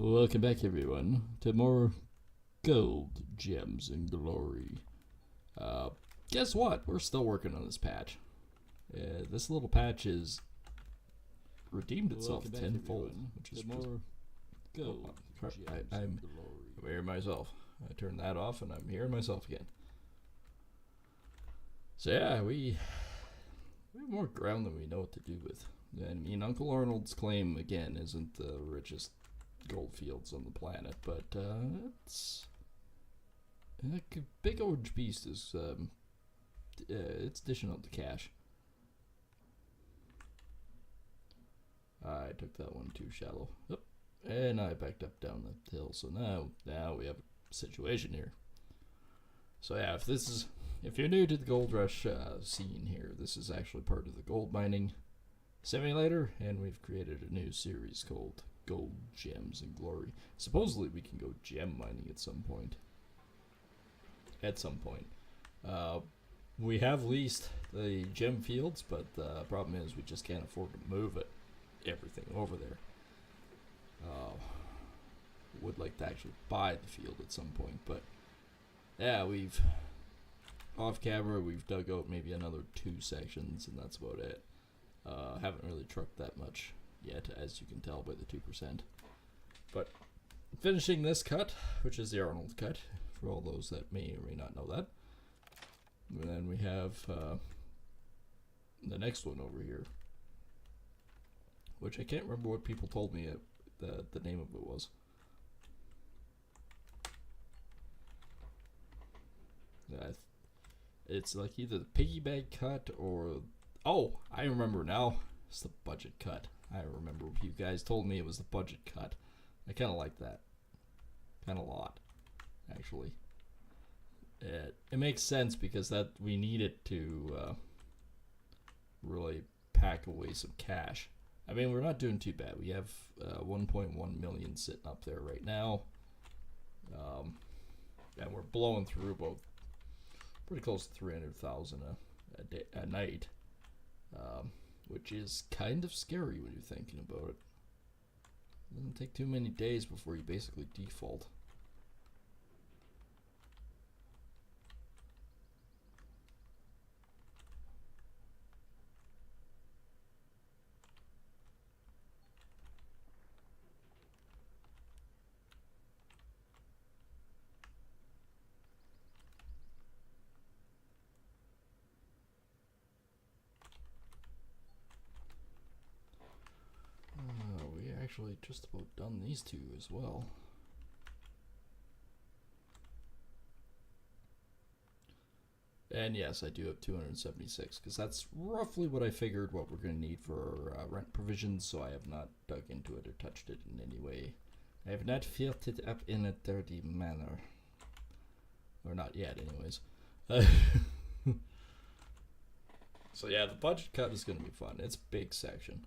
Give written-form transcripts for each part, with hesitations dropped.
Welcome back, everyone, to more gold, gems, and glory. Uh, Guess what? We're still working on this patch. This little patch has redeemed itself tenfold, which is more gold. I'm hearing myself. I turned that off, and I'm hearing myself again. So yeah, we have more ground than we know what to do with. I mean, Uncle Arnold's claim again isn't the richest gold fields on the planet, but it's a big orange beast is it's dishing out the cash. I took that one too shallow. Oop. And I backed up down the hill. So now we have a situation here. So yeah, if you're new to the gold rush scene here, this is actually part of the gold mining simulator, and we've created a new series called Gold, Gems, and Glory. Supposedly we can go gem mining at some point. We have leased the gem fields, but the problem is we just can't afford to move everything over there. Would like to actually buy the field at some point, but yeah, off camera we've dug out maybe another 2 sections, and that's about it. Haven't really trucked that much yet, as you can tell by the 2%. But finishing this cut, which is the Arnold cut, for all those that may or may not know that. And then we have the next one over here, which I can't remember what people told me the name of it was. It's like either the piggy bank cut or... Oh, I remember now. It's the budget cut. I remember you guys told me it was the budget cut. I kind of like that. Kind of a lot, actually. It makes sense because that we need it to really pack away some cash. I mean, we're not doing too bad. We have 1.1 million sitting up there right now. And we're blowing through about pretty close to 300,000 a night. Which is kind of scary when you're thinking about it. It doesn't take too many days before you basically default. We actually just about done these 2 as well. And yes, I do have 276, because that's roughly what I figured what we're going to need for rent provisions, so I have not dug into it or touched it in any way. I have not filled it up in a dirty manner. Or not yet, anyways. So yeah, the budget cut is going to be fun. It's a big section.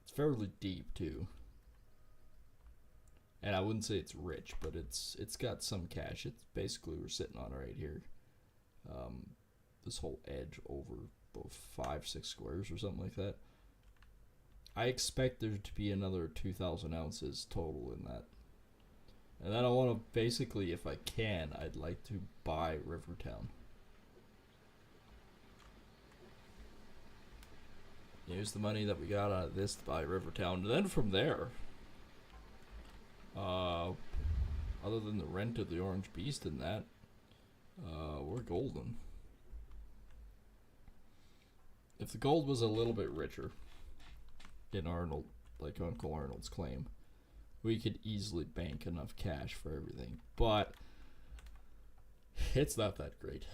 It's fairly deep, too. And I wouldn't say it's rich, but it's got some cash. It's basically we're sitting on right here. This whole edge over about 5-6 squares or something like that. I expect there to be another 2,000 ounces total in that. And then I want to basically, if I can, I'd like to buy Rivertown. Use the money that we got out of this to buy Rivertown. And then from there, other than the rent of the Orange Beast and that, we're golden. If the gold was a little bit richer in Arnold, like Uncle Arnold's claim, we could easily bank enough cash for everything. But it's not that great.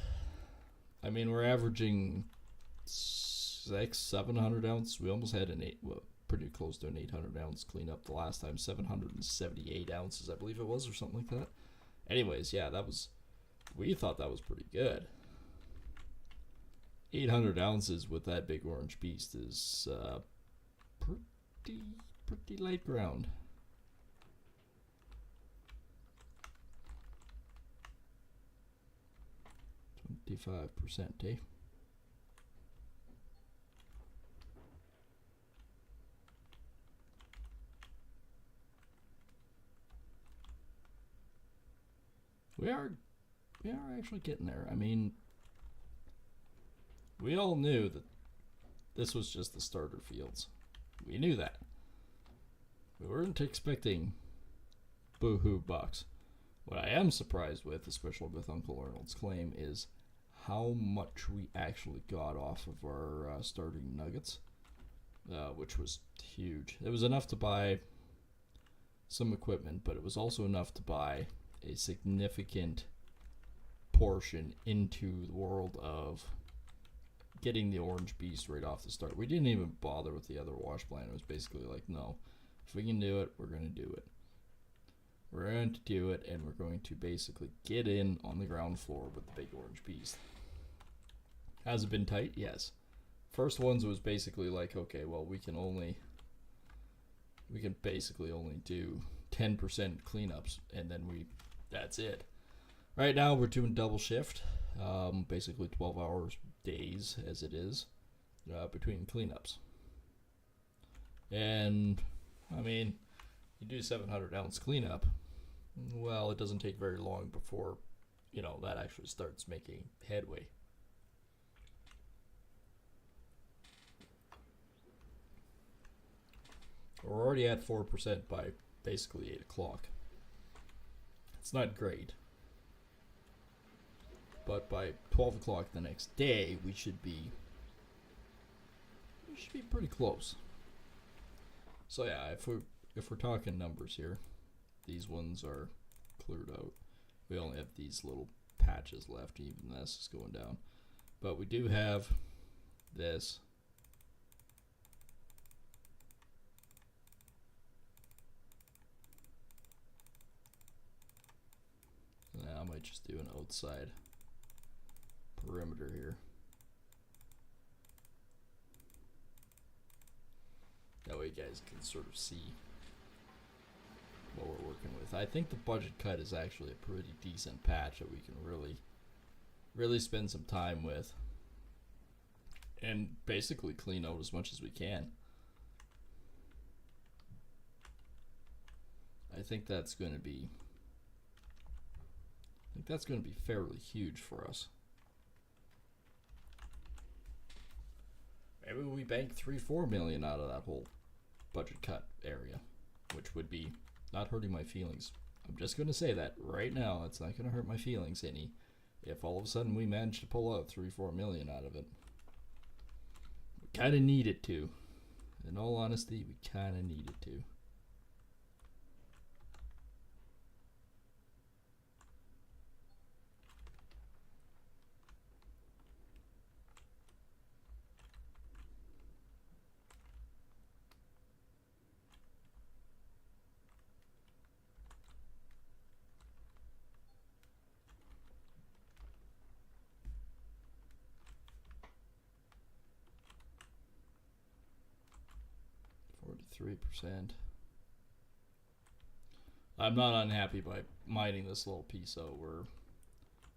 I mean, we're averaging 700 ounce. We almost had pretty close to an 800 ounce cleanup the last time. 778 ounces, I believe it was, or something like that. Anyways, yeah, we thought that was pretty good. 800 ounces with that big orange beast is pretty light ground. %, eh? we are actually getting there. I mean, we all knew that this was just the starter fields. We knew that. We weren't expecting boohoo bucks. What I am surprised with, especially with Uncle Arnold's claim, is how much we actually got off of our starting nuggets, which was huge. It was enough to buy some equipment, but it was also enough to buy a significant portion into the world of getting the orange beast right off the start. We didn't even bother with the other wash plan. It was basically like, no, if we can do it, we're going to do it. We're going to do it, and we're going to basically get in on the ground floor with the big orange beast. Has it been tight? Yes. First ones was basically like, okay, well, we can basically only do 10% cleanups, and then that's it. Right now we're doing double shift, basically 12 hours days as it is, between cleanups. And I mean, you do 700 ounce cleanup, well, it doesn't take very long before, that actually starts making headway. We're already at 4% by basically 8 o'clock. It's not great. But by 12 o'clock the next day, we should be pretty close. So yeah, if we're talking numbers here, these ones are cleared out. We only have these little patches left, even this is going down. But we do have this. Now I might just do an outside perimeter here. That way you guys can sort of see what we're working with. I think the budget cut is actually a pretty decent patch that we can really spend some time with and basically clean out as much as we can. I think that's going to be fairly huge for us. Maybe we bank 3-4 million out of that whole budget cut area, which would be not hurting my feelings. I'm just going to say that right now. It's not going to hurt my feelings any if all of a sudden we manage to pull out 3-4 million out of it. We kind of need it to. In all honesty, we kind of need it to. %. I'm not unhappy by mining this little piece out. We're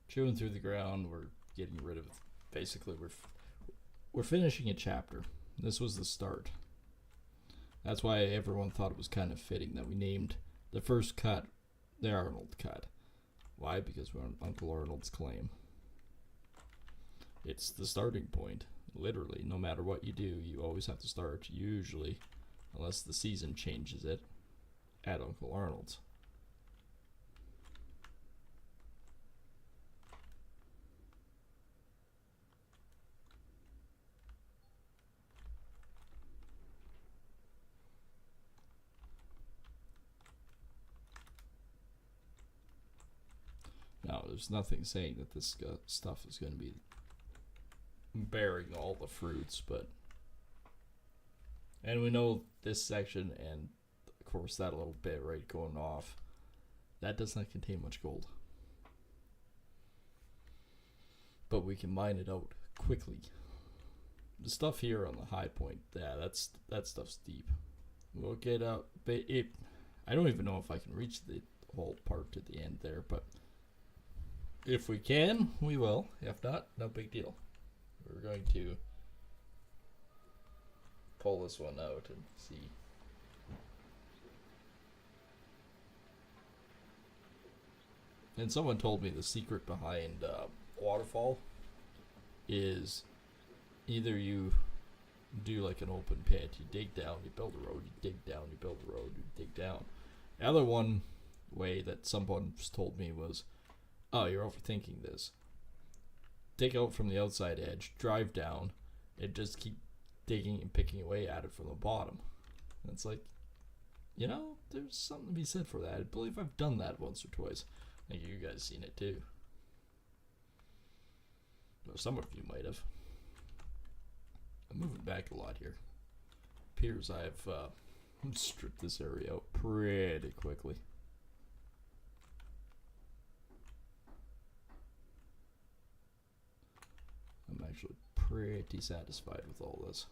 chewing through the ground. We're getting rid of, basically we're finishing a chapter. This was the start. That's why everyone thought it was kind of fitting that we named the first cut the Arnold cut. Why? Because we're on Uncle Arnold's claim. It's the starting point. Literally, no matter what you do, you always have to start, usually, unless the season changes it, at Uncle Arnold's. Now, there's nothing saying that this stuff is going to be bearing all the fruits, but... And we know this section, and of course that little bit right going off, that does not contain much gold. But we can mine it out quickly. The stuff here on the high point, yeah, that stuff's deep. We'll get out, but I don't even know if I can reach the whole part to the end there, but if we can, we will. If not, no big deal. We're going to pull this one out and see. And someone told me the secret behind waterfall is either you do like an open pit, you dig down, you build a road, you dig down, you build a road, you dig down. The other one way that someone told me was, oh, you're overthinking this. Dig out from the outside edge, drive down, and just keep digging and picking away at it from the bottom. And it's like, you know, there's something to be said for that. I believe I've done that once or twice. I think you guys seen it too. Well, some of you might have. I'm moving back a lot here. Appears I've stripped this area out pretty quickly. I'm actually pretty satisfied with all this.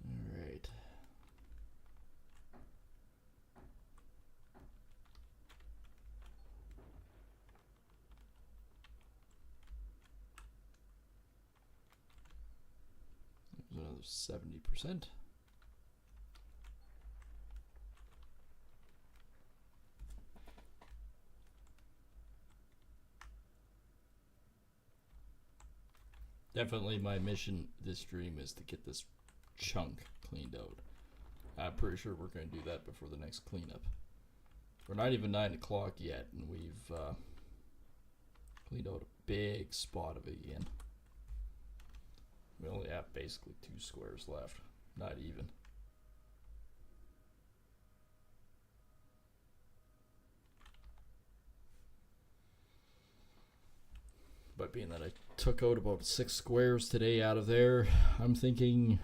Alright. There's another 70%. Definitely my mission this stream is to get this chunk cleaned out. I'm pretty sure we're going to do that before the next cleanup. We're not even 9 o'clock yet, and we've cleaned out a big spot of it again. We only have basically 2 squares left. Not even. But being that I took out about 6 squares today out of there, I'm thinking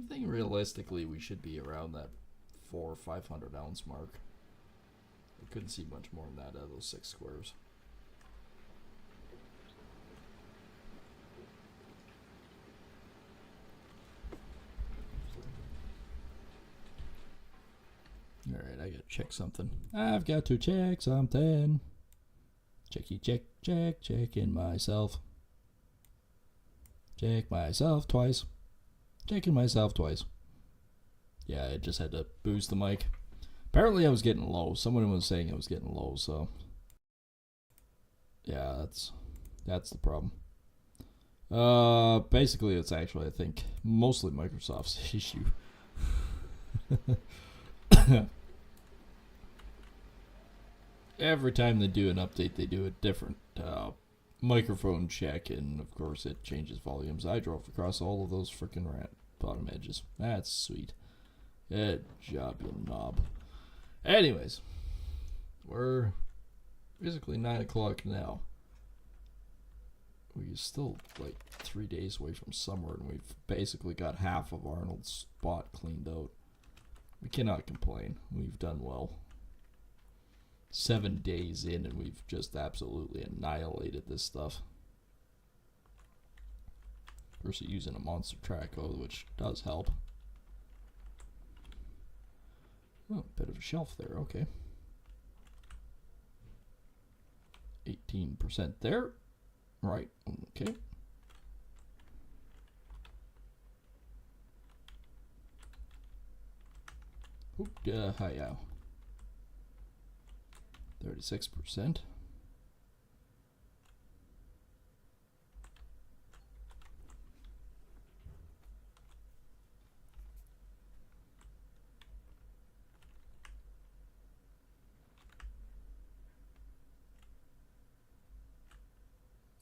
realistically we should be around that 400 or 500 ounce mark. I couldn't see much more than that out of those 6 squares. Alright, I gotta check something. I've got to check something. Checking myself. Check myself twice. Checking myself twice. Yeah, I just had to boost the mic. Apparently I was getting low. Someone was saying I was getting low, so yeah, that's the problem. Basically it's actually, I think, mostly Microsoft's issue. Every time they do an update, they do a different microphone check, and of course it changes volumes. I drove across all of those freaking bottom edges. That's sweet. Good job, you knob. Anyways, we're basically 9 o'clock now. We're still like 3 days away from summer, and we've basically got half of Arnold's spot cleaned out. We cannot complain. We've done well. 7 days in, and we've just absolutely annihilated this stuff. Of course, using a monster track code, which does help. Oh, bit of a shelf there, okay. 18% there. Right, okay. Oop, hi-yow. 36%.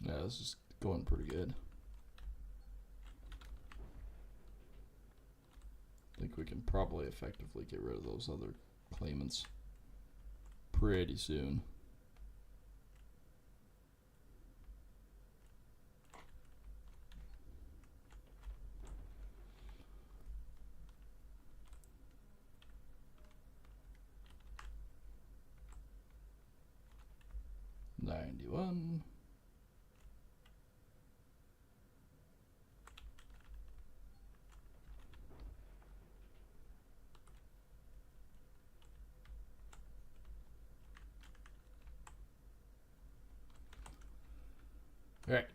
Yeah, this is going pretty good. I think we can probably effectively get rid of those other claimants pretty soon. $91. Alright,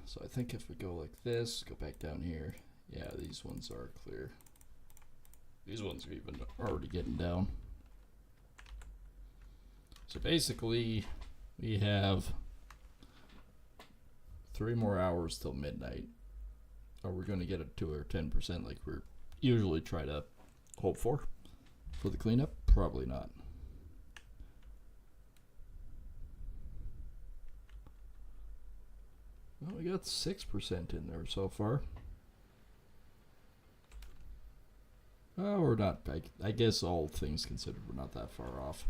so I think if we go like this, go back down here, yeah, these ones are clear. These ones are even already getting down. So basically, we have 3 more hours till midnight. Are we going to get it to our 10% like we're usually try to hope for the cleanup? Probably not. Well, we got 6% in there so far. Oh, we're not. I guess all things considered, we're not that far off.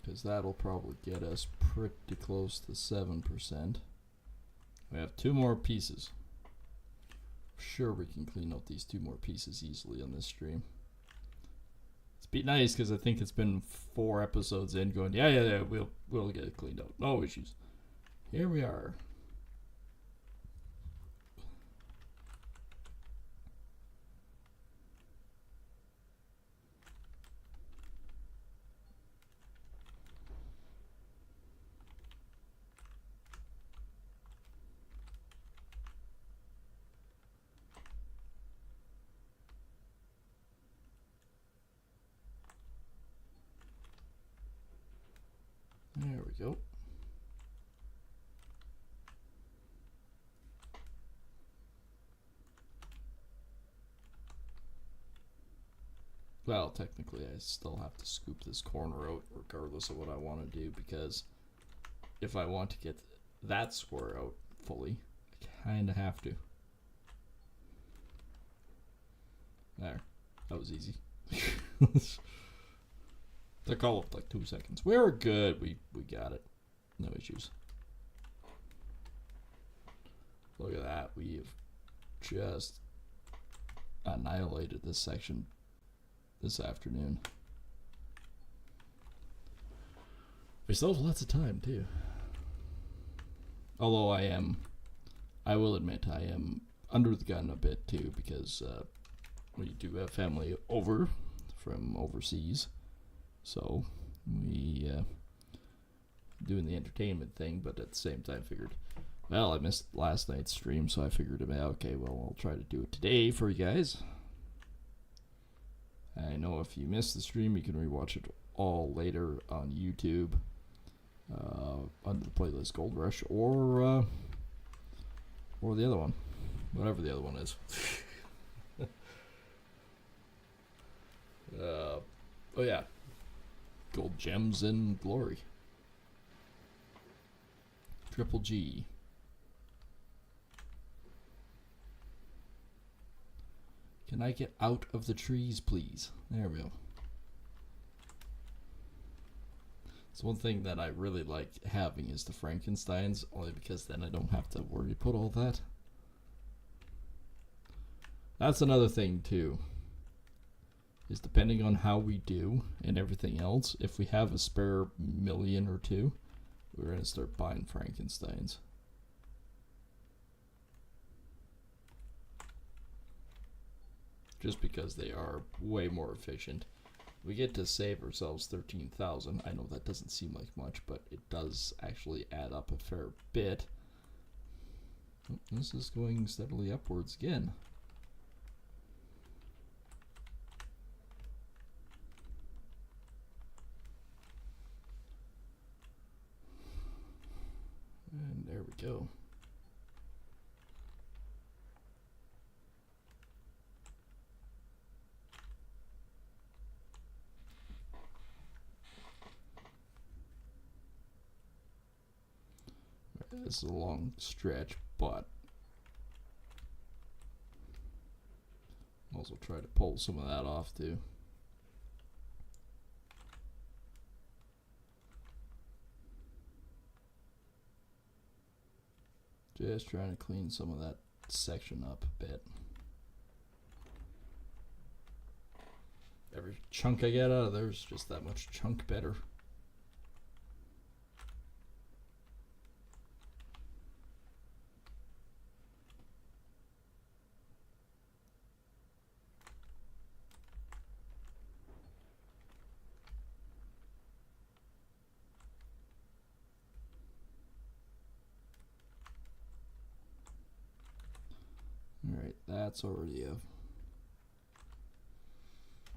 Because that'll probably get us pretty close to 7%. We have 2 more pieces. Sure, we can clean out these 2 more pieces easily on this stream. It's be nice because I think it's been 4 episodes in going, yeah, we'll get it cleaned out. No issues. Here we are. There we go. Well, technically I still have to scoop this corner out regardless of what I want to do, because if I want to get that square out fully, I kind of have to. There. That was easy. Took all of like 2 seconds. We were good. We got it. No issues. Look at that. We have just annihilated this section this afternoon. We still have lots of time too. Although I will admit I am under the gun a bit too, because we do have family over from overseas. So we doing the entertainment thing, but at the same time figured, well, I missed last night's stream, so I figured, okay, well, I'll try to do it today for you guys. I know if you missed the stream, you can rewatch it all later on YouTube under the playlist Gold Rush, or the other one, whatever the other one is. Oh yeah, Gold Gems and Glory. Triple G. Can I get out of the trees, please? There we go. It's one thing that I really like having is the Frankensteins, only because then I don't have to worry to put all that. That's another thing too, is depending on how we do and everything else, if we have a spare million or two, we're going to start buying Frankensteins. Just because they are way more efficient. We get to save ourselves 13,000. I know that doesn't seem like much, but it does actually add up a fair bit. Oh, this is going steadily upwards again. And there we go. This is a long stretch, but I'll also try to pull some of that off too. Just trying to clean some of that section up a bit. Every chunk I get out of there is just that much chunk better.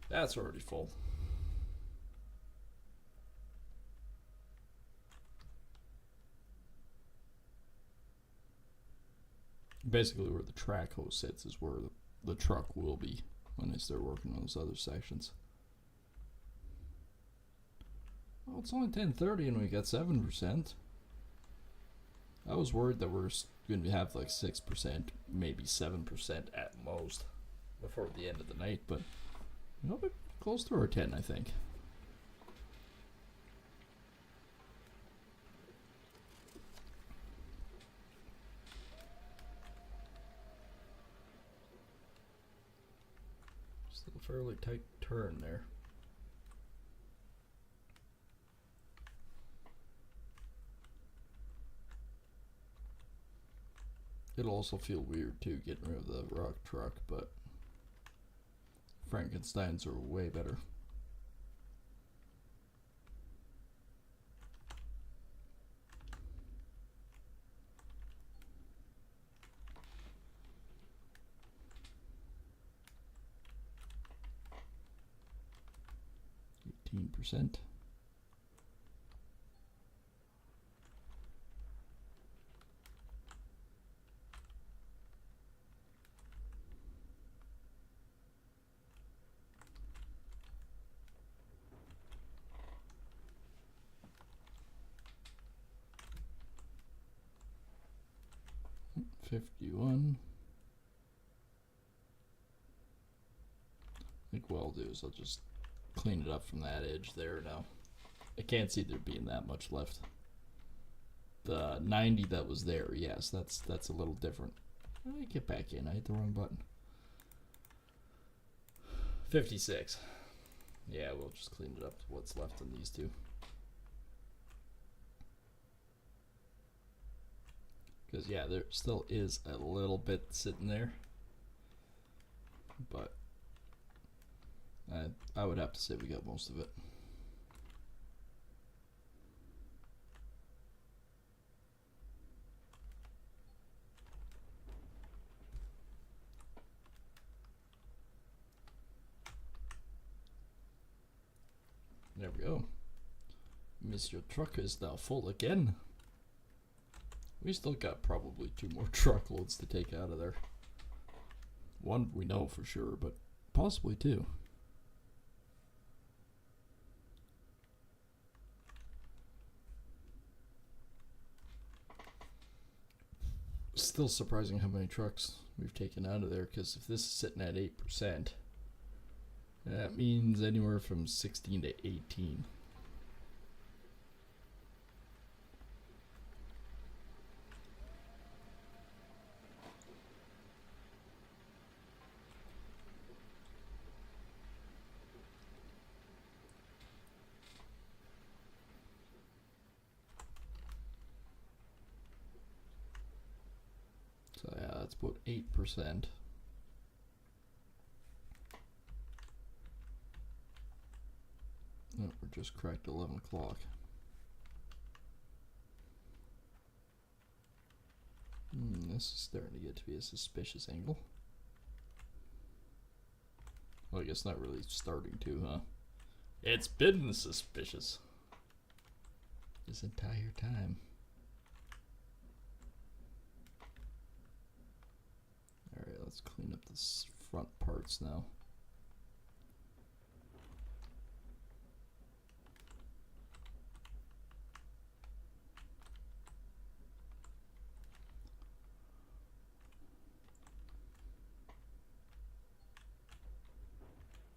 That's already full. Basically, where the track hose sits is where the truck will be when I start working on those other sections. Well, it's only 10:30 and we got 7%. I was worried that we're going to have like 6%, maybe 7% at most before the end of the night, but we're close to our 10, I think. Still a fairly tight turn there. It'll also feel weird too getting rid of the rock truck, but Frankensteins are way better. %. $51. I think what I'll do is I'll just clean it up from that edge there now. I can't see there being that much left. The 90 that was there, yes, that's a little different. I get back in, I hit the wrong button. 56. Yeah, we'll just clean it up to what's left in these two. Because, yeah, there still is a little bit sitting there. But I would have to say we got most of it. There we go. Mr. Truck is now full again. We still got probably 2 more truckloads to take out of there. 1 we know for sure, but possibly 2. Still surprising how many trucks we've taken out of there, because if this is sitting at 8%, that means anywhere from 16 to 18. So yeah, that's about 8%. Oh, we're just cracked 11 o'clock. This is starting to get to be a suspicious angle. Well, I guess not really starting to, huh? It's been suspicious this entire time. Alright, let's clean up this front parts now.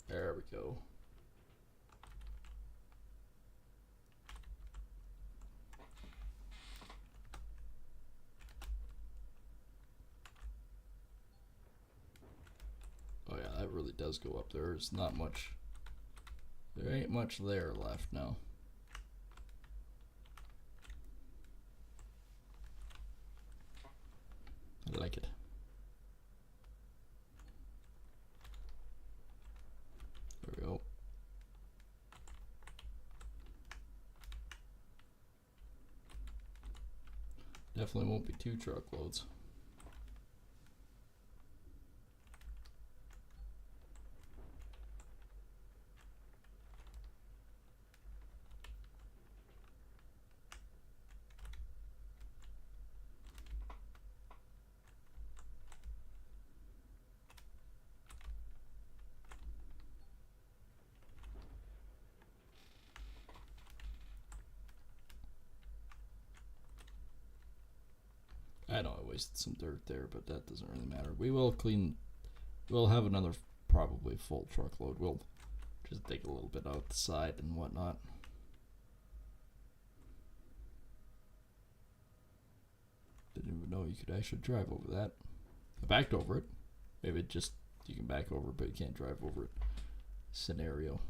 There we go. Oh yeah, that really does go up. There's not much. There ain't much there left now. I like it. There we go. Definitely won't be 2 truckloads. wasted some dirt there, but that doesn't really matter. We will clean. We'll have another probably full truckload. We'll just take a little bit out the side and whatnot. Didn't even know you could actually drive over that. I backed over it. Maybe just you can back over it, but you can't drive over it. Scenario.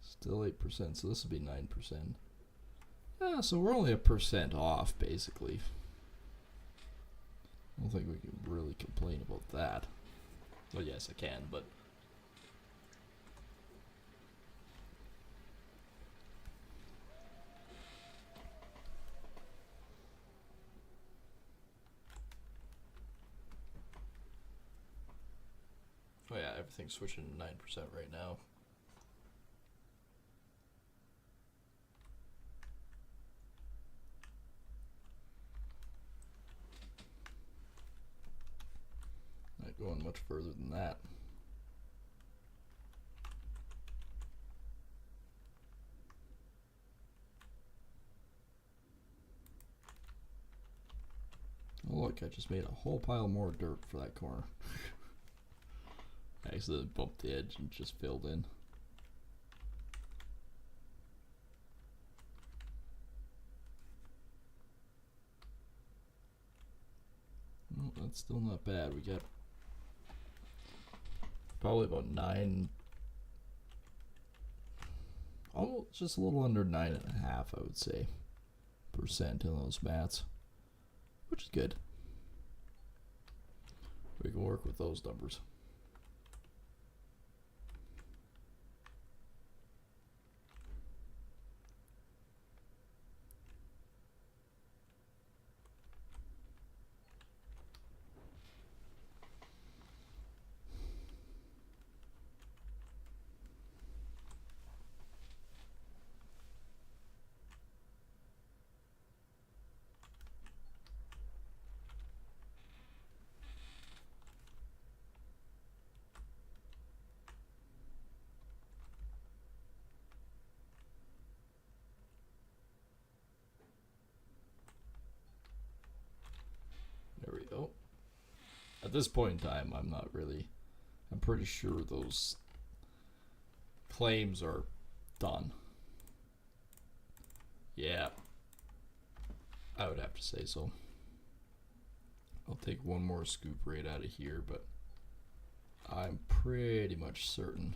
Still 8%, so this will be 9%. Yeah, so we're only 1% off, basically. I don't think we can really complain about that. Well, yes, I can, but... Oh yeah, everything's switching to 9% right now. Not going much further than that. Oh look, I just made a whole pile more dirt for that corner. I accidentally bumped the edge and just filled in. Oh, that's still not bad. We got probably about 9, almost just a little under 9.5, I would say, percent in those mats, which is good. We can work with those numbers. There we go. At this point in time, I'm pretty sure those claims are done. Yeah, I would have to say so. I'll take one more scoop right out of here, but I'm pretty much certain.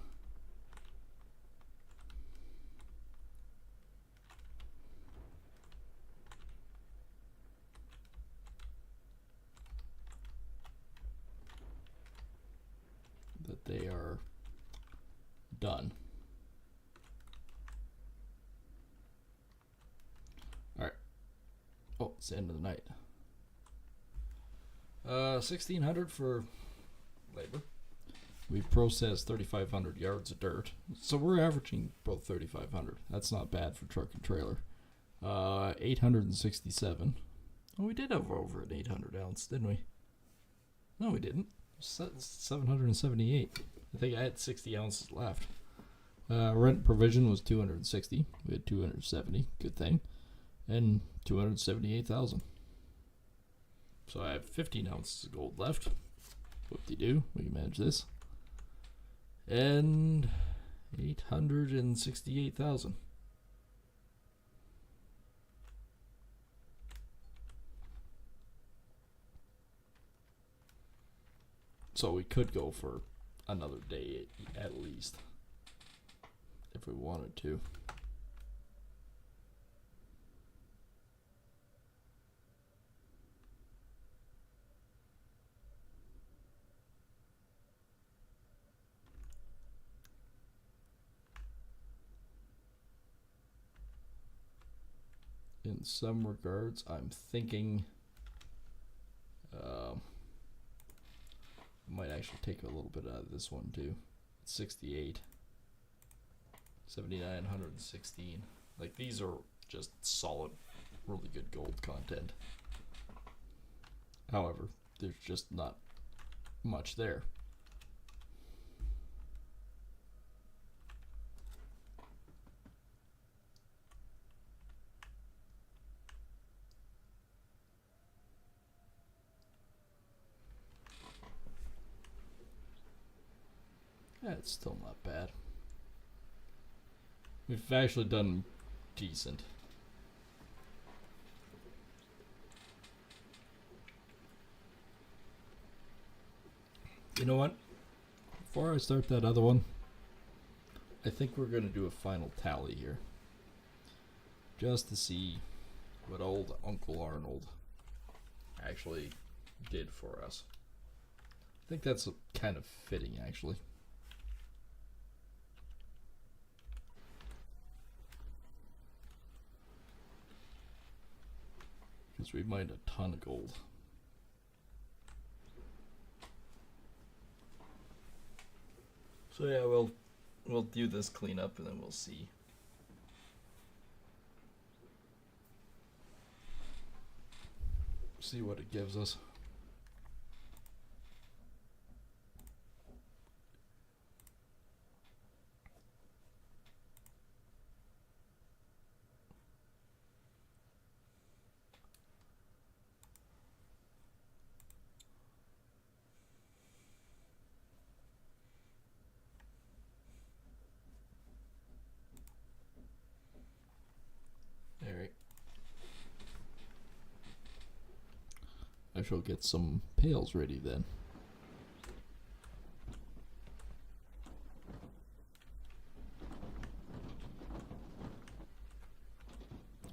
That they are done. Alright. Oh, it's the end of the night. 1,600 for labor. We've processed 3,500 yards of dirt. So we're averaging about 3,500. That's not bad for truck and trailer. 867. Oh, we did have over an 800 ounce, didn't we? No, we didn't. 778. I think I had 60 ounces left. Rent provision was 260. We had 270. Good thing. And 278,000. So I have 15 ounces of gold left. Whoop-de-doo. We can manage this. And 868,000. So we could go for another day at least, if we wanted to. In some regards, I'm thinking I might actually take a little bit out of this one too. 68, 79, 116. Like, these are just solid, really good gold content. However, there's just not much there. It's still not bad. We've actually done decent. You know what? Before I start that other one, I think we're going to do a final tally here. Just to see what old Uncle Arnold actually did for us. I think that's kind of fitting, actually. Because we mined a ton of gold. So yeah, we'll do this cleanup and then we'll see. See what it gives us. Alright. I shall get some pails ready then.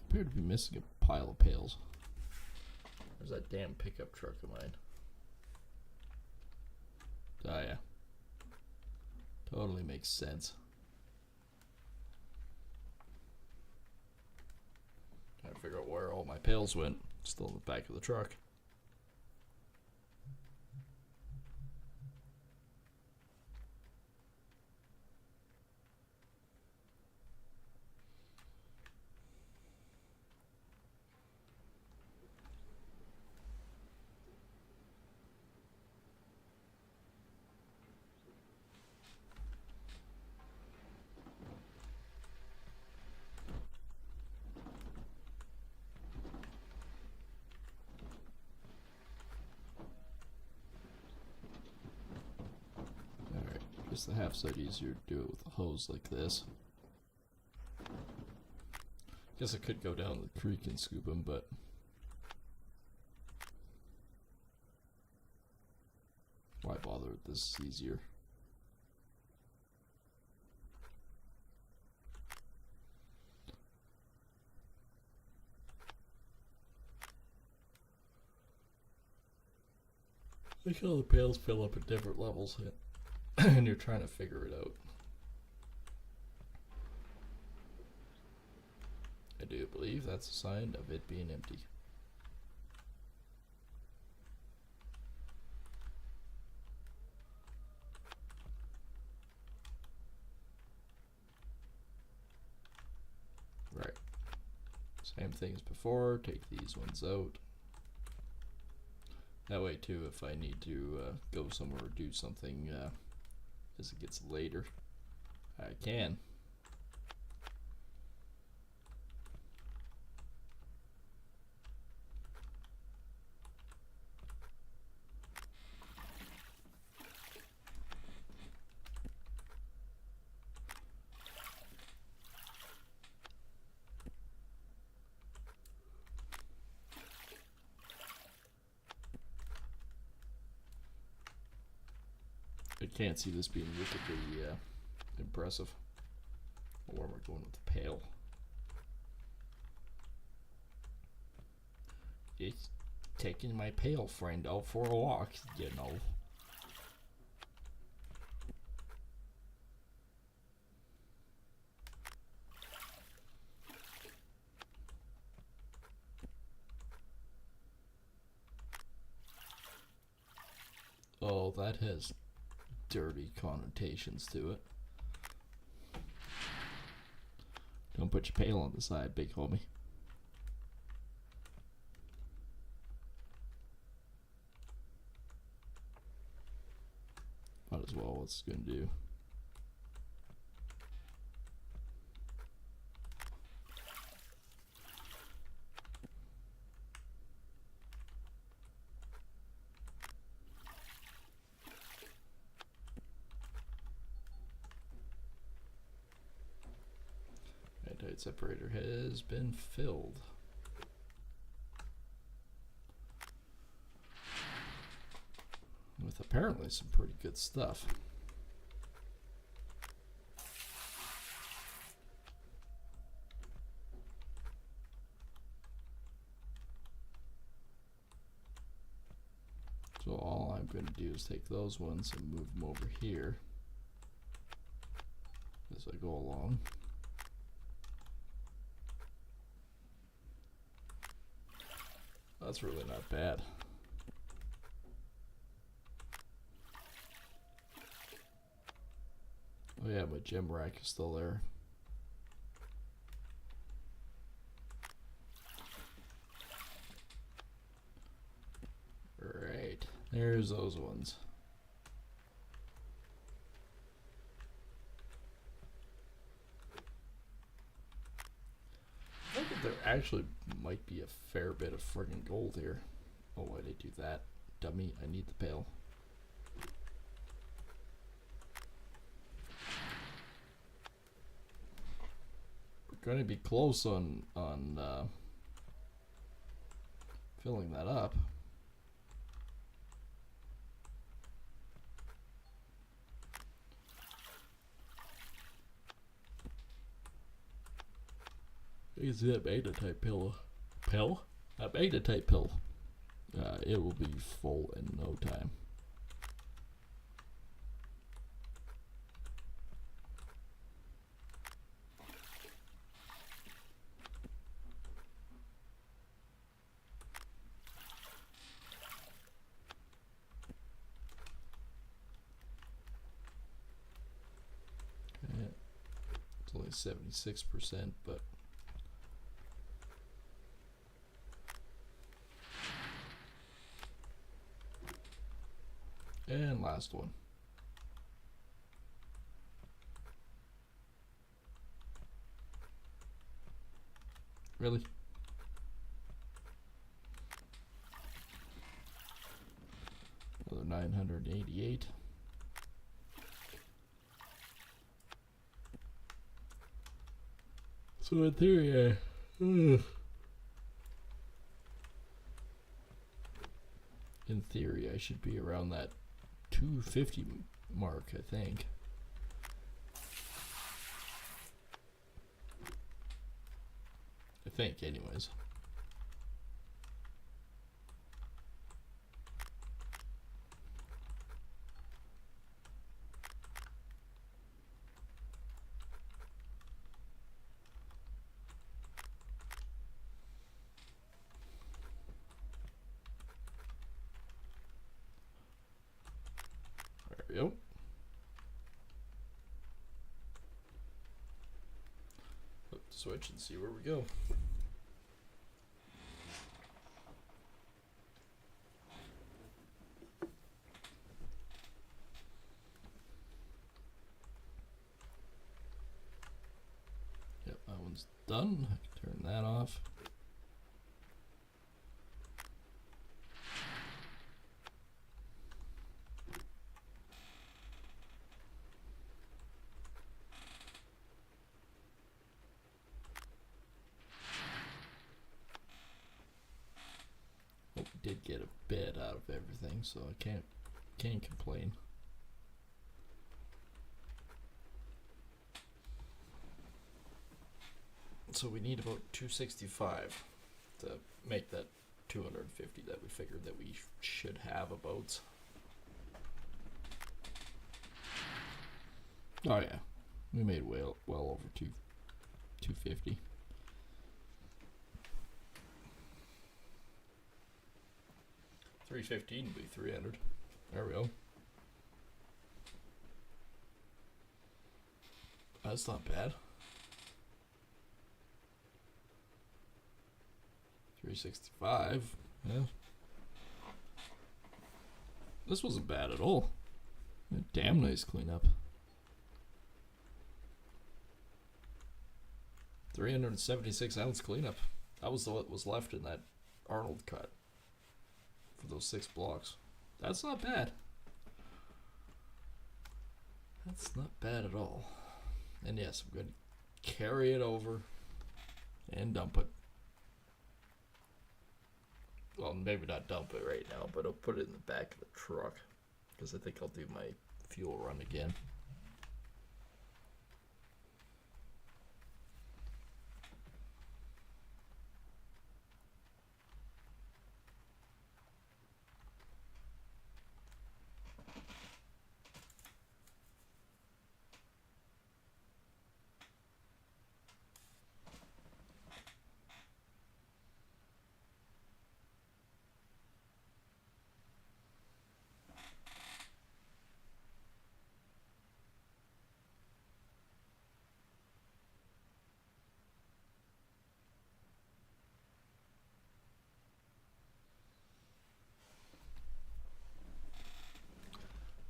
Appear to be missing a pile of pails. Where's that damn pickup truck of mine? Oh yeah. Totally makes sense. Trying to figure out where all my pails went. Still in the back of the truck. The half side easier to do it with a hose like this. Guess I could go down the creek and scoop them, but why bother? This is easier. I think all the pails fill up at different levels. And you're trying to figure it out. I do believe that's a sign of it being empty. Right. Same thing as before. Take these ones out. That way too, if I need to go somewhere or do something as it gets later, I can. I can't see this being wickedly impressive. Where am I going with the pail? It's taking my pail friend out for a walk, you know. Oh, that has dirty connotations to it. Don't put your pail on the side, big homie. Might as well, what's it gonna do? Alright, separator has been filled. With apparently some pretty good stuff. So all I'm going to do is take those ones and move them over here as I go along. That's really not bad. Oh yeah, my gem rack is still there. Right, there's those ones. I think that there actually might be a fair bit of friggin' gold here. Oh, why did I do that? Dummy, I need the pail. We're going to be close on filling that up. You can see that magnetite pill. That magnetite pill. It will be full in no time. Okay. It's only 76%, but and last one. Really? Another 988. So in theory, in theory, I should be around that 250 mark, I think. Anyways. There we go. Flip the switch and see where we go. Yep, that one's done. I can turn that off. Did get a bit out of everything, so I can't complain. So we need about 265 to make that 250 that we figured that we should have about. Oh yeah, we made well over 250. $315 would be 300. There we go. That's not bad. 365. Yeah. This wasn't bad at all. Damn nice cleanup. 376 ounce cleanup. That was what was left in that Arnold cut for those 6 blocks. That's not bad. That's not bad at all. And yes, I'm going to carry it over and dump it. Well, maybe not dump it right now, but I'll put it in the back of the truck because I think I'll do my fuel run again.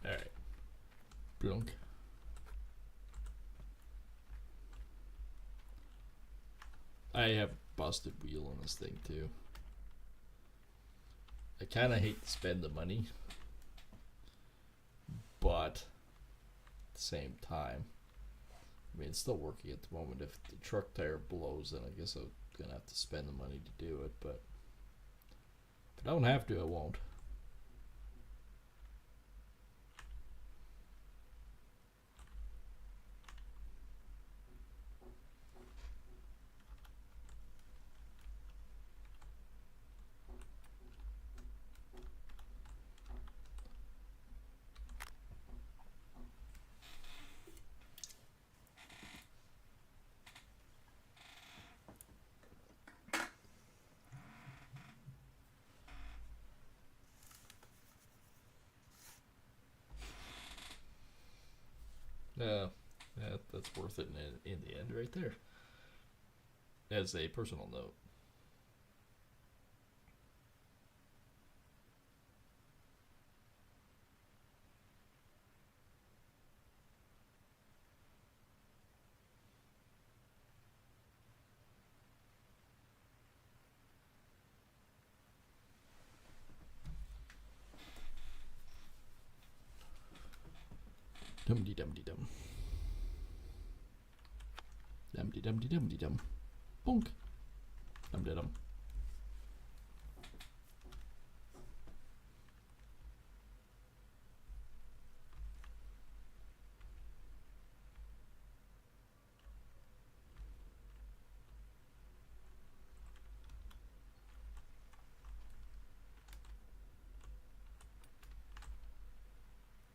Alright. Blunk. I have a busted wheel on this thing too. I kind of hate to spend the money, but at the same time, I mean, it's still working at the moment. If the truck tire blows, then I guess I'm going to have to spend the money to do it, but if I don't have to, I won't. Yeah, that's worth it in the end right there. As a personal note. Dum-de-dum-de-dum. Dum-de-dum-de-dum-de-dum. Bonk. Dum-de-dum.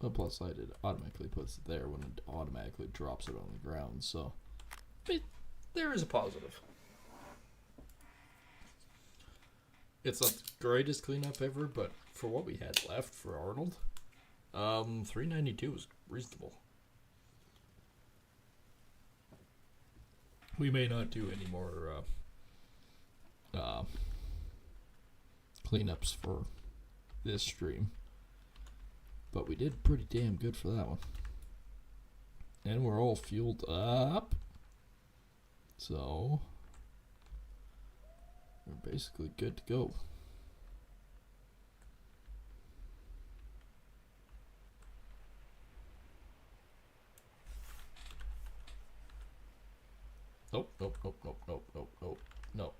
Well, plus it automatically puts it there when it automatically drops it on the ground, so there is a positive. It's not the greatest cleanup ever, but for what we had left for Arnold, $392 was reasonable. We may not do any more cleanups for this stream, but we did pretty damn good for that one. And we're all fueled up, so we're basically good to go. Nope. No.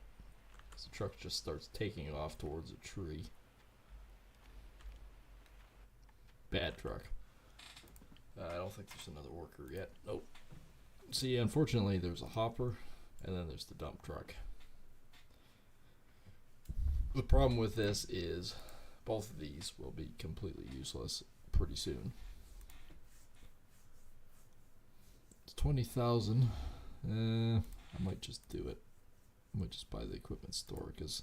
The truck just starts taking off towards a tree. Bad truck. I don't think there's another worker yet. Nope. See, unfortunately, there's a hopper, and then there's the dump truck. The problem with this is both of these will be completely useless pretty soon. It's 20,000. I might just do it. I might just buy the equipment store because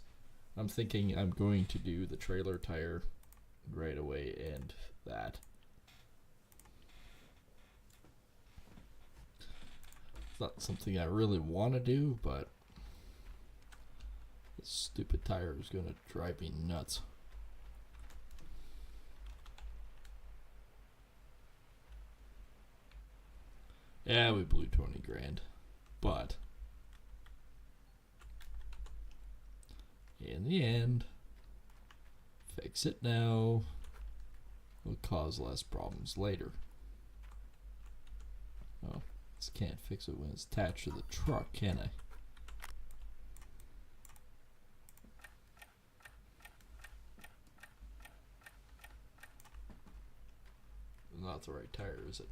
I'm thinking I'm going to do the trailer tire right away and that. It's not something I really want to do, but this stupid tire is going to drive me nuts. Yeah, we blew 20 grand, but in the end, fix it now will cause less problems later. Oh, just can't fix it when it's attached to the truck, can I? not the right tire, is it?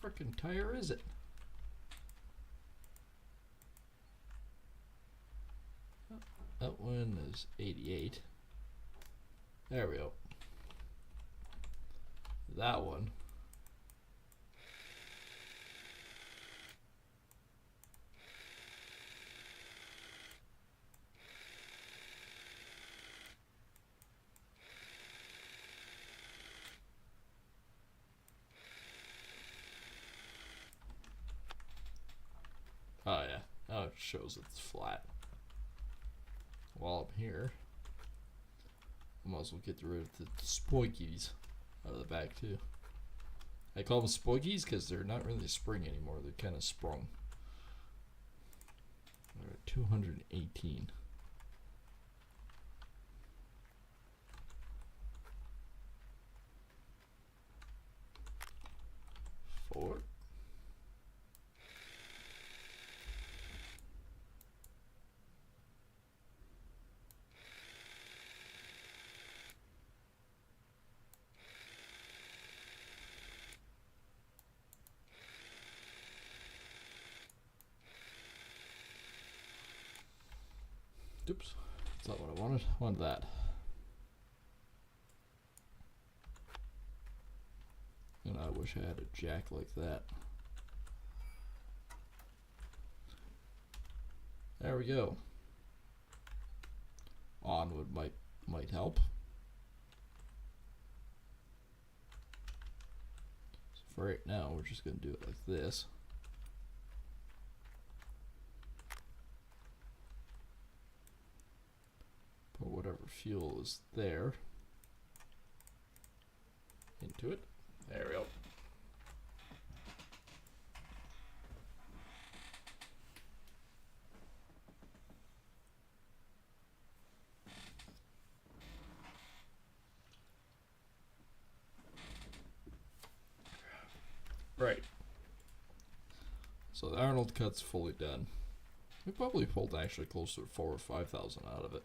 Frickin' tire is it? That one is 88. There we go. That one. Oh yeah, now it shows it's flat. While I'm here, I might as well get rid of the spoikies out of the back too. I call them spoikies because they're not really a spring anymore. They're kind of sprung. They're at 218. Four. Oops, that's not what I wanted. I wanted that. And I wish I had a jack like that. There we go. Onwood might help. So for right now, we're just going to do it like this. Put whatever fuel is there into it. There we go. Right. So the Arnold cut's fully done. We probably pulled actually closer to 4,000 or 5,000 out of it.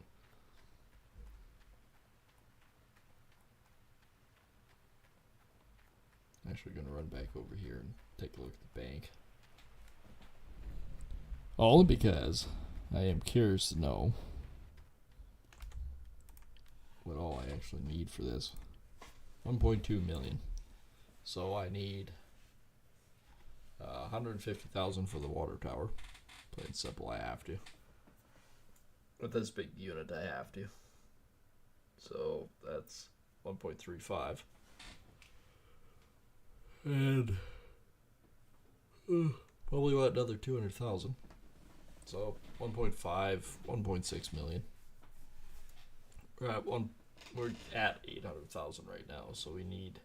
Actually going to run back over here and take a look at the bank. Only because I am curious to know what all I actually need for this. 1.2 million. So I need 150,000 for the water tower. Plain simple, I have to. With this big unit, I have to. So that's 1.35. And probably about another 200,000. So 1.5, 1.6 million. We're at 800,000 right now, so we need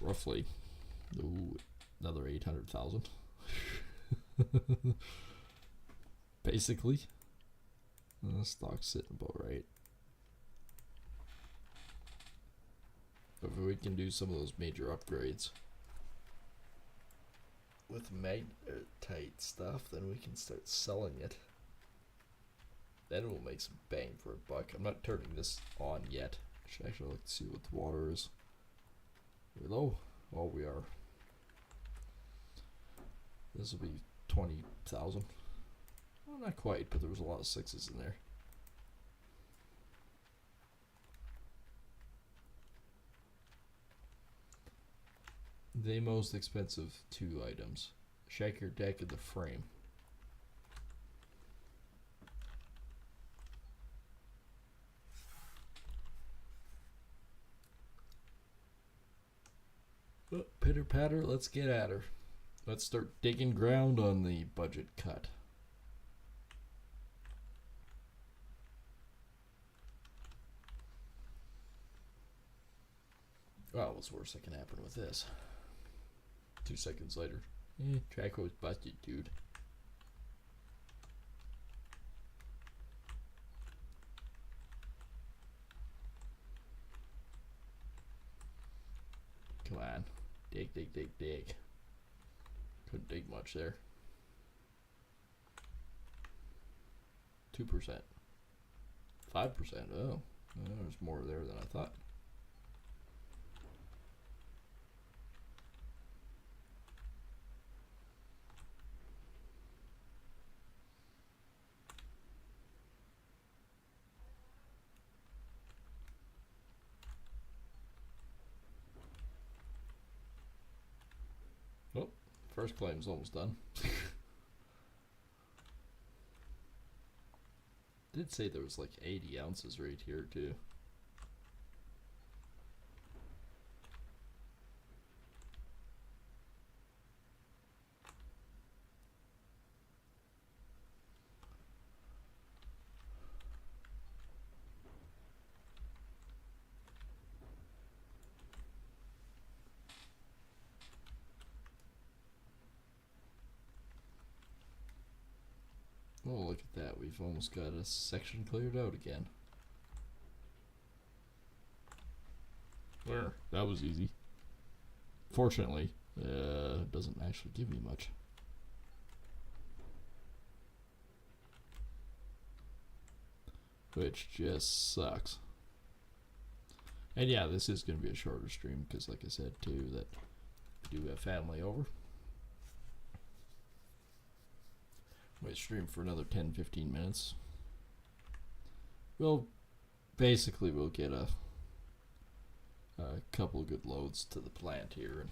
roughly another 800,000. Basically, the stock's sitting about right. If we can do some of those major upgrades with magnetite stuff, then we can start selling it. Then we'll make some bang for a buck. I'm not turning this on yet. I should actually like to see what the water is. We're low. Oh, we are. This will be 20,000. Well, not quite, but there was a lot of sixes in there. The most expensive two items. Shaker deck and the frame. Oh, pitter patter, let's get at her. Let's start digging ground on the budget cut. Well, what's worse that can happen with this? 2 seconds later. Track was busted, dude. Come on. Dig, dig, dig, dig. Couldn't dig much there. 2%. 5%. Oh, there's more there than I thought. Oh, first claim's almost done. Did say there was like 80 ounces right here too. Oh, look at that. We've almost got a section cleared out again. There. That was easy. Fortunately, it doesn't actually give me much. Which just sucks. And yeah, this is going to be a shorter stream because, like I said, too, that we do have family over. Might stream for another 10-15 minutes. We'll get a couple of good loads to the plant here, and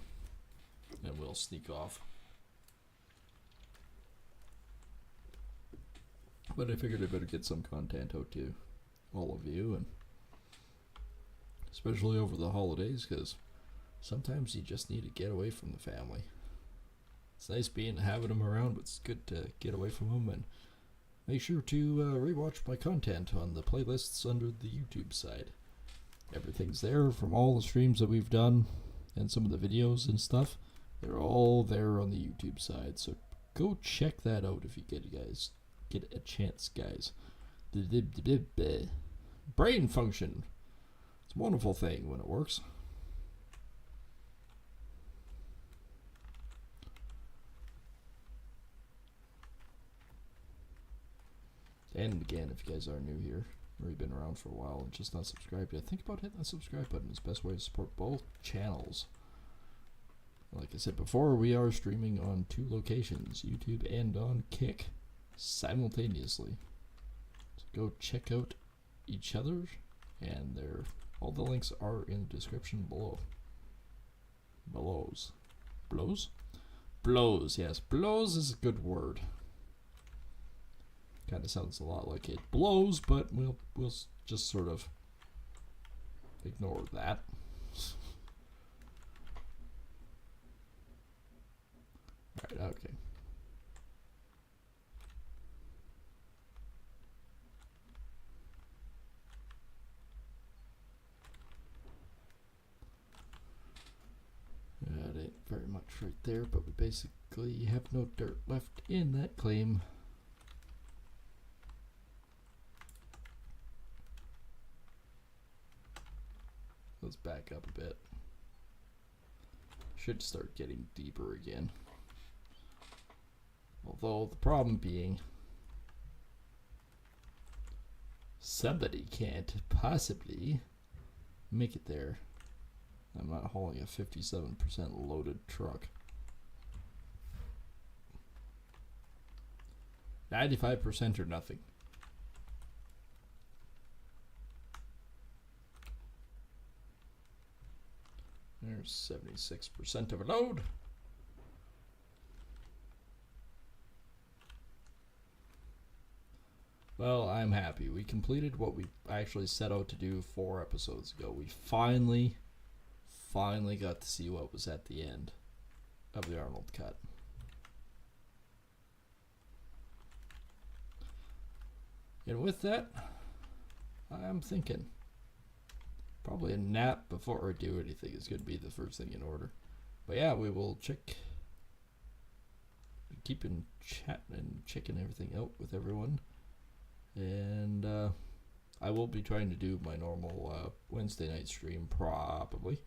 then we'll sneak off. But I figured I better get some content out to all of you, and especially over the holidays, because sometimes you just need to get away from the family. It's nice having them around, but it's good to get away from them. And make sure to rewatch my content on the playlists under the YouTube side. Everything's there from all the streams that we've done, and some of the videos and stuff. They're all there on the YouTube side, so go check that out if you get a chance, guys. Brain function. It's a wonderful thing when it works. And again, if you guys are new here, or you've been around for a while and just not subscribed yet, think about hitting that subscribe button. It's the best way to support both channels. Like I said before, we are streaming on 2 locations, YouTube and on Kick, simultaneously. So go check out each other, and all the links are in the description below. Blows, yes, blows is a good word. Kind of sounds a lot like it blows, but we'll just sort of ignore that. Right, okay. That ain't very much right there, but we basically have no dirt left in that claim. Let's back up a bit. Should start getting deeper again. Although the problem being, somebody can't possibly make it there. I'm not hauling a 57% loaded truck. 95% or nothing. There's 76% of a load. Well, I'm happy. We completed what we actually set out to do 4 episodes ago. We finally got to see what was at the end of the Arnold cut. And with that, I'm thinking probably a nap before I do anything is going to be the first thing in order. But yeah, we will keeping chatting and checking everything out with everyone. And I will be trying to do my normal Wednesday night stream probably,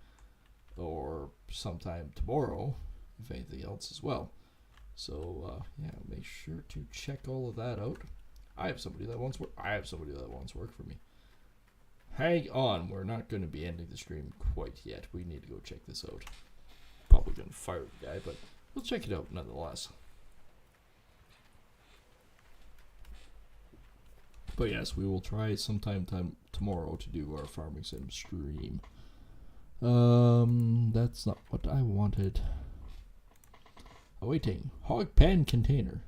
or sometime tomorrow, if anything else as well. So yeah, make sure to check all of that out. I have somebody that wants work. I have somebody that wants work for me. Hang on, we're not going to be ending the stream quite yet. We need to go check this out. Probably going to fire the guy, but we'll check it out nonetheless. But yes, we will try sometime tomorrow to do our farming sim stream. That's not what I wanted. Awaiting. Hog pan container.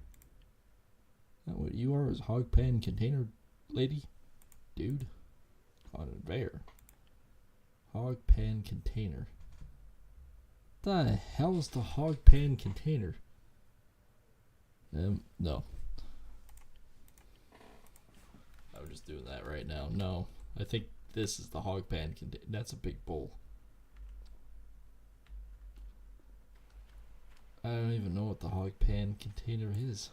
Is that what you are? Is hog pan container lady? Dude? Conveyor. Hog pan container. The hell is the hog pan container? No. I'm just doing that right now. No. I think this is the hog pan container. That's a big bowl. I don't even know what the hog pan container is.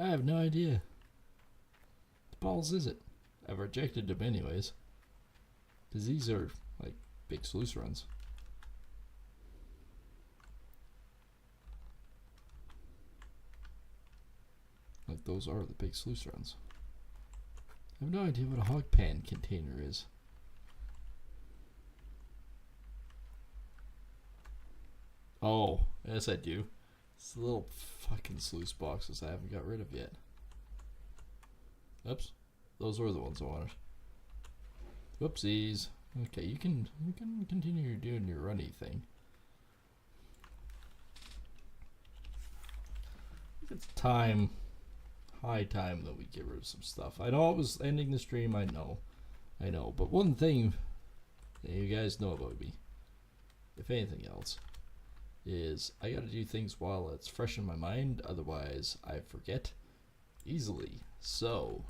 I have no idea. The balls is it? I've rejected them anyways. Because these are like big sluice runs. Like those are the big sluice runs. I have no idea what a hog pan container is. Oh, yes I do. It's the little fucking sluice boxes I haven't got rid of yet. Oops. Those were the ones I wanted. Whoopsies. Okay, you can continue doing your runny thing. It's time. High time that we get rid of some stuff. I know it was ending the stream, I know. But one thing that you guys know about me, if anything else, is I gotta do things while it's fresh in my mind, otherwise I forget easily. So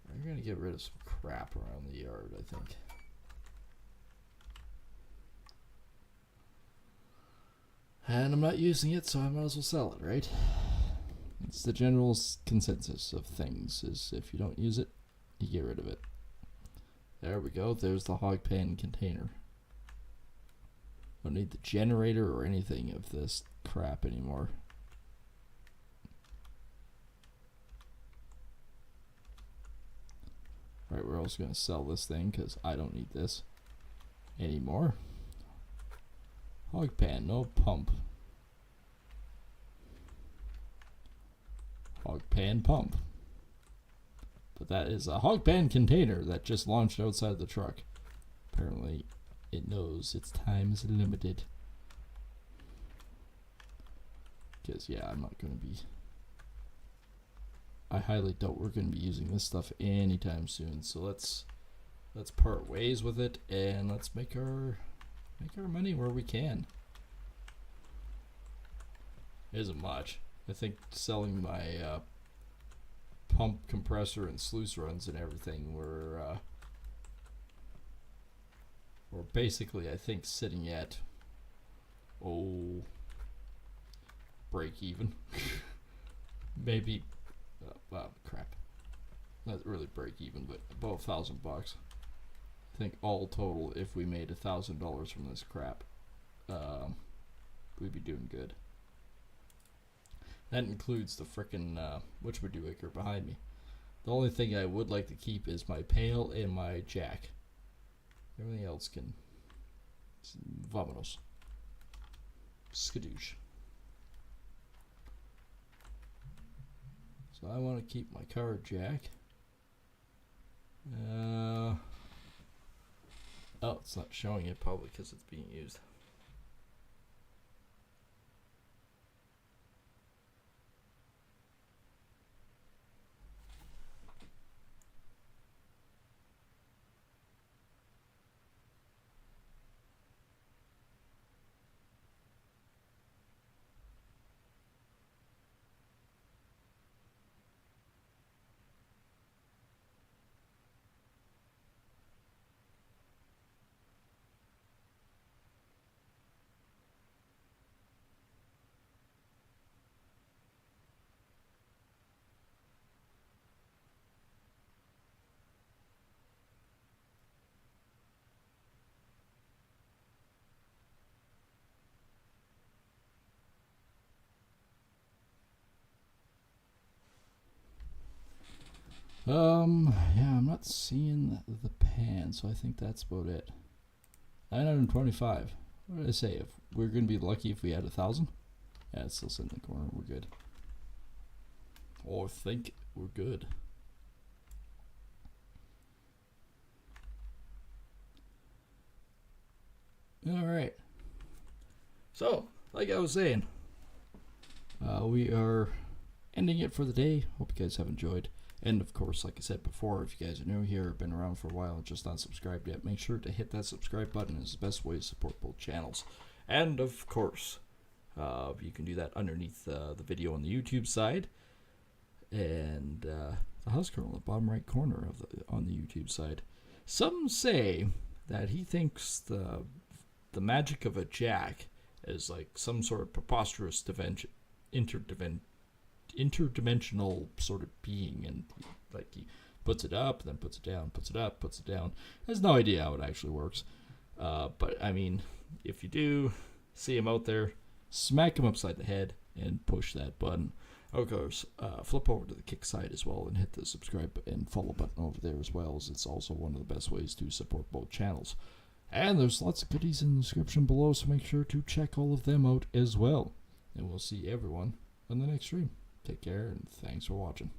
we're gonna get rid of some crap around the yard, I think. And I'm not using it, so I might as well sell it, right? It's the general consensus of things, is if you don't use it, you get rid of it. There we go, there's the hog pan container. Don't need the generator or anything of this crap anymore. Right, we're also going to sell this thing because I don't need this anymore. Hog pan, no pump. Hog pan pump. But that is a hog pan container that just launched outside the truck. Apparently it knows its time is limited. Because yeah, I'm not going to be... I highly doubt we're going to be using this stuff anytime soon. So let's part ways with it and let's make our money where we can. It isn't much. I think selling my pump, compressor, and sluice runs and everything were basically, I think, sitting at break even. Maybe crap. Not really break even, but about $1,000. I think all total, if we made $1,000 from this crap, we'd be doing good. That includes the frickin' whatchamadiwicker behind me. The only thing I would like to keep is my pail and my jack. Everything else can... Vamonos. Skadoosh. So I want to keep my car jack. Oh, it's not showing it probably because it's being used. Yeah, I'm not seeing the pan, so I think that's about it. 925. What did I say? If we're gonna be lucky if we had 1,000. Yeah, it's still sitting in the corner. We're good. Or think we're good. All right. So, like I was saying, we are ending it for the day. Hope you guys have enjoyed. And of course, like I said before, if you guys are new here or been around for a while and just not subscribed yet, make sure to hit that subscribe button. It's the best way to support both channels. And of course, you can do that underneath the video on the YouTube side, and the house kernel in the bottom right corner of on the YouTube side. Some say that he thinks the magic of a jack is like some sort of preposterous interdimensional sort of being, and like he puts it up, then puts it down, puts it up, puts it down. Has no idea how it actually works. But I mean, if you do see him out there, smack him upside the head and push that button. Of course, flip over to the kick side as well and hit the subscribe and follow button over there as well, as it's also one of the best ways to support both channels. And there's lots of goodies in the description below, so make sure to check all of them out as well. And we'll see everyone on the next stream. Take care, and thanks for watching.